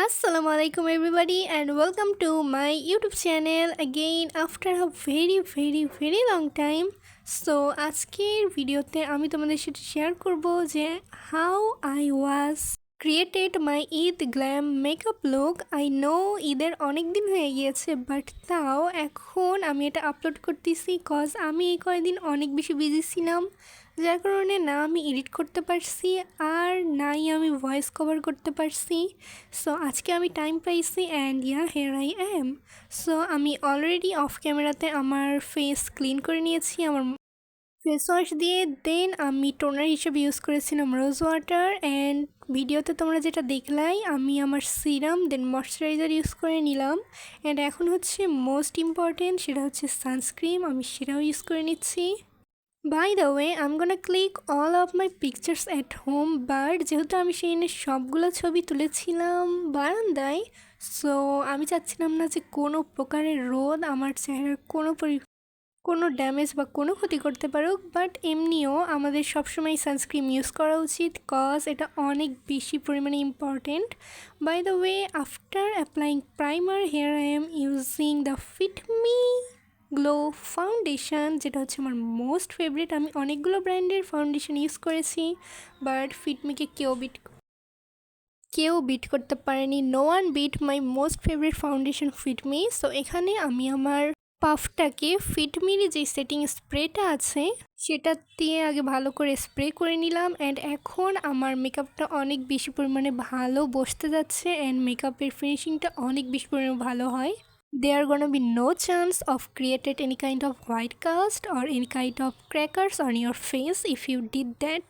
Assalamualaikum everybody and welcome to my YouTube channel again after a very long time. So আজকের ভিডিওতে আমি তোমাদের সাথে শেয়ার করব যে how I was created my Eid glam makeup look. I know ঈদের অনেক দিন হয়ে গিয়েছে বাট তাও এখন আমি এটা আপলোড করতেছি কজ আমি এই কয়েকদিন অনেক বেশি বিজি ছিলাম, যার কারণে না আমি এডিট করতে পারছি আর নাই আমি ভয়েস কভার করতে পারছি। সো আজকে আমি টাইম পাইছি and here I am. So আমি অলরেডি অফ ক্যামেরাতে আমার ফেস ক্লিন করে নিয়েছি আমার ফেস ওয়াশ দিয়ে। দেন আমি টোনার হিসেবে ইউজ করেছিলাম রোজ ওয়াটার অ্যান্ড ভিডিওতে তোমরা যেটা দেখলাই আমি আমার সিরাম দেন ময়শ্চারাইজার ইউজ করে নিলাম। অ্যান্ড এখন হচ্ছে মোস্ট ইম্পর্টেন্ট, সেটা হচ্ছে সানস্ক্রিন, আমি সেটাও ইউজ করে নিচ্ছি। By the way I am gonna click all of my pictures at home, but যেহেতু আমি সেখানে সবগুলো ছবি তুলেছিলাম বারান্দায়, সো আমি চাচ্ছিলাম না যে কোনো প্রকারের রোদ আমার চেহারার কোনো ড্যামেজ বা কোনো ক্ষতি করতে পারুক। বাট এমনিও আমাদের সবসময় সানস্ক্রিন ইউজ করা উচিত কজ এটা অনেক বেশি পরিমাণে important. By the way after applying primer here I am using the Fit Me glow foundation, যেটা হচ্ছে আমার মোস্ট ফেভারিট। আমি অনেকগুলো ব্র্যান্ডের ফাউন্ডেশন ইউজ করেছি বাট ফিটমিকে কেউ বিট করতে পারেনি। No one beat my most favourite foundation Fit Me. So এখানে আমি আমার পাফটাকে ফিটমির যে সেটিং স্প্রেটা আছে সেটা দিয়ে আগে ভালো করে স্প্রে করে নিলাম অ্যান্ড এখন আমার মেকআপটা অনেক বেশি পরিমাণে ভালো বসতে যাচ্ছে অ্যান্ড মেকআপের ফিনিশিংটা অনেক বেশি পরিমাণে ভালো হয়। There are gonna be no chance of created any kind of white cast or any kind of crackers on your face if you did that.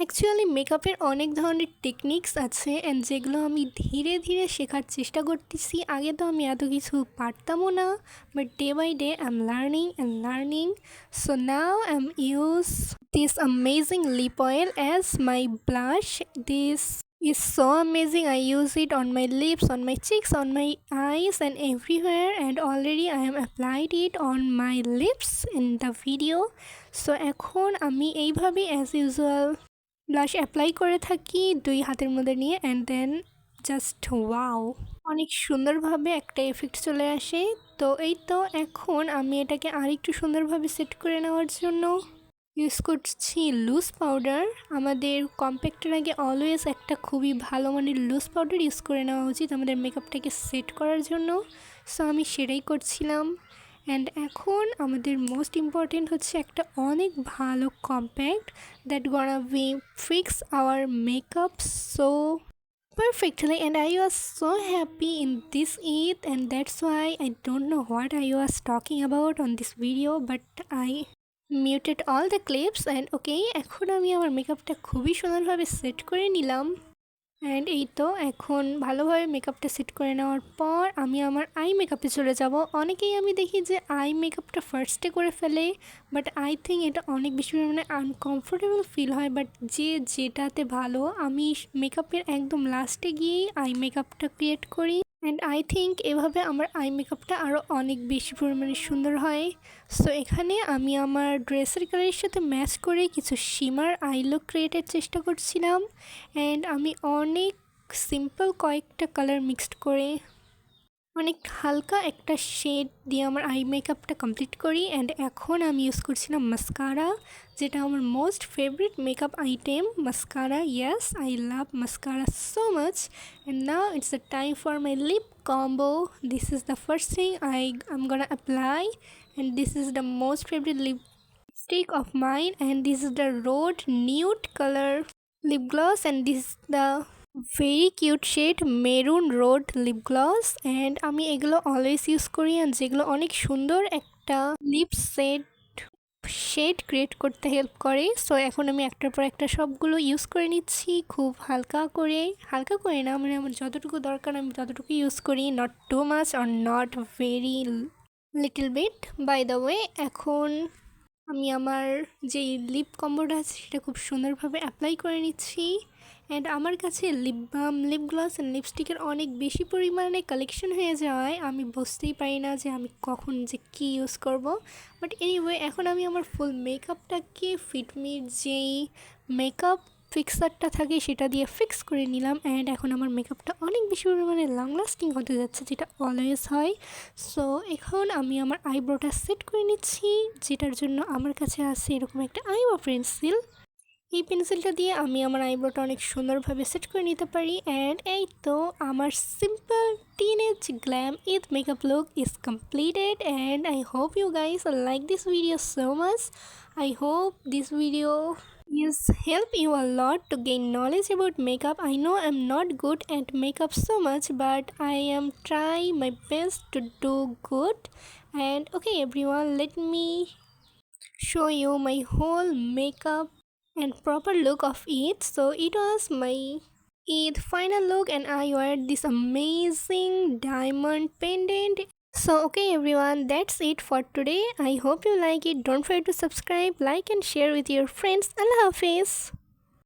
Actually মেকআপের অনেক ধরনের টেকনিক্স আছে অ্যান্ড যেগুলো আমি ধীরে ধীরে শেখার চেষ্টা করতেছি। আগে তো আমি এত কিছু পারতামও না, but day by day I am learning. So now I am use this amazing lip oil as my blush. This is so amazing. I use it on my lips, on my cheeks, on my eyes and everywhere, and already I am applied it on my lips in the video. So এখন আমি এইভাবে as usual blush apply করে থাকি দুই হাতের মধ্যে নিয়ে and then just wow, অনেক সুন্দরভাবে একটা এফেক্ট চলে আসে। তো এই তো এখন আমি এটাকে আরেকটু সুন্দরভাবে সেট করে নেওয়ার জন্য ইউজ করছি লুজ পাউডার। আমাদের কম্প্যাক্টের আগে অলওয়েজ একটা খুবই ভালো মানের লুজ পাউডার ইউজ করে নেওয়া উচিত আমাদের মেকআপটাকে সেট করার জন্য। সো আমি সেটাই করছিলাম অ্যান্ড এখন আমাদের মোস্ট ইম্পর্টেন্ট হচ্ছে একটা অনেক ভালো compact that gonna we fix our makeup so perfectly, and I was so happy in this Eid, and that's why I don't know what I was talking about on this video, but I muted all the clips and okay, এখন আমি আমার মেকআপটা খুবই সুন্দরভাবে set করে নিলাম and এই তো এখন ভালোভাবে মেকআপটা সেট করে নেওয়ার পর আমি আমার আই মেকআপে চলে যাব। অনেকেই আমি দেখি যে আই মেকআপটা ফার্স্টে করে ফেলে, বাট আই থিঙ্ক এটা অনেক বেশি পরিমাণে আনকমফোর্টেবল ফিল হয়। বাট যে যেটাতে ভালো, আমি মেকআপের একদম লাস্টে গিয়েই আই মেকআপটা ক্রিয়েট করি অ্যান্ড আই থিঙ্ক এভাবে আমার আই মেকআপটা আরও অনেক বেশি পরিমাণে সুন্দর হয়। সো এখানে আমি আমার ড্রেসের কালারের সাথে ম্যাচ করে কিছু শিমার আই লুক ক্রিয়েটের চেষ্টা করছিলাম অ্যান্ড আমি অনেক সিম্পল কয়েকটা কালার মিক্সড করে অনেক হালকা একটা শেড দিয়ে আমার আই মেকআপটা কমপ্লিট করি অ্যান্ড এখন আমি ইউজ করছিলাম মাস্কারা, যেটা আমার most favourite makeup item mascara. Yes, I love mascara so much and now it's the time for my lip combo. This is the first thing I'm gonna apply and this is the most favorite lipstick of mine and this is the Rode nude color lip gloss and this is the very cute shade maroon Rode lip gloss and আমি এগুলো always use করি আর যেগুলো অনেক সুন্দর একটা lip shade create করতে help করে। So এখন আমি একটার পর একটা সবগুলো ইউজ করে নিচ্ছি খুব হালকা করে না, মানে আমার যতটুকু দরকার আমি ততটুকু ইউজ করি, not too much or not very little bit. By the way এখন আমি আমার যেই লিপ কম্বোটা আছে সেটা খুব সুন্দরভাবে অ্যাপ্লাই করে নিচ্ছি অ্যান্ড আমার কাছে lip balm, lip gloss and লিপস্টিকের অনেক বেশি পরিমাণে কালেকশন হয়ে যাওয়ায় আমি বুঝতেই পারি না যে আমি কখন যে কী ইউজ করব। বাট এনিওয়ে এখন আমি আমার ফুল মেকআপটাকে ফিটমির যেই মেকআপ ফিক্সারটা থাকে সেটা দিয়ে ফিক্স করে নিলাম। অ্যান্ড এখন আমার মেকআপটা অনেক বেশি পরিমাণে লং লাস্টিং হতে যাচ্ছে, যেটা অলওয়েজ হয়। সো এখন আমি আমার আইব্রোটা সেট করে নিচ্ছি, যেটার জন্য আমার কাছে আছে এরকম একটা আইব্রো পেন্সিল। এই পেন্সিলটা দিয়ে আমি আমার আইব্রোটা অনেক সুন্দরভাবে সেট করে নিতে পারি। অ্যান্ড এই তো আমার simple teenage glam with makeup look is completed, and I hope you guys like this video so much. I hope this video is help you a lot to gain knowledge about makeup. I know I'm not good at makeup so much, but I am trying my best to do good. And okay everyone, let me show you my whole makeup and proper look of it. So it was my final look, and I wear this amazing diamond pendant. So okay everyone, that's it for today. I hope you like it. Don't forget to subscribe, like and share with your friends. Allah Hafiz.